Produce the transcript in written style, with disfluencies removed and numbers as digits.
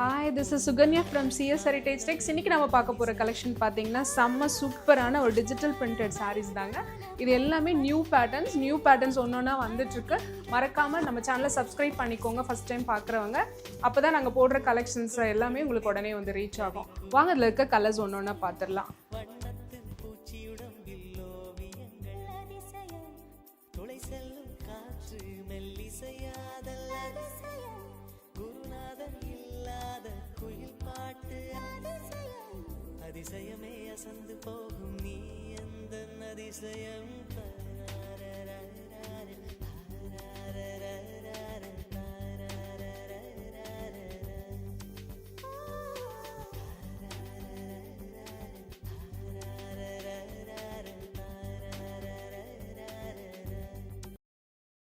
Hi, this is Sukanya from CS Heritage Techs. இன்றைக்கி நம்ம பார்க்க போகிற கலெக்ஷன் பார்த்தீங்கன்னா செம்ம சூப்பரான ஒரு டிஜிட்டல் பிரிண்டட் சாரீஸ் தாங்க. இது எல்லாமே நியூ பேட்டர்ன்ஸ் ஒன்று ஒன்றா வந்துட்டுருக்கு. மறக்காமல் நம்ம சேனலை சப்ஸ்கிரைப் பண்ணிக்கோங்க ஃபஸ்ட் டைம் பார்க்குறவங்க. அப்போ தான் நாங்கள் போடுற கலெக்ஷன்ஸ் எல்லாமே உங்களுக்கு உடனே வந்து ரீச் ஆகும். வாங்க அதில் இருக்க கலர்ஸ் ஒன்று ஒன்றா பார்த்துடலாம். அதிசயமே அசந்து போகும் நீ எந்த அதிசயம்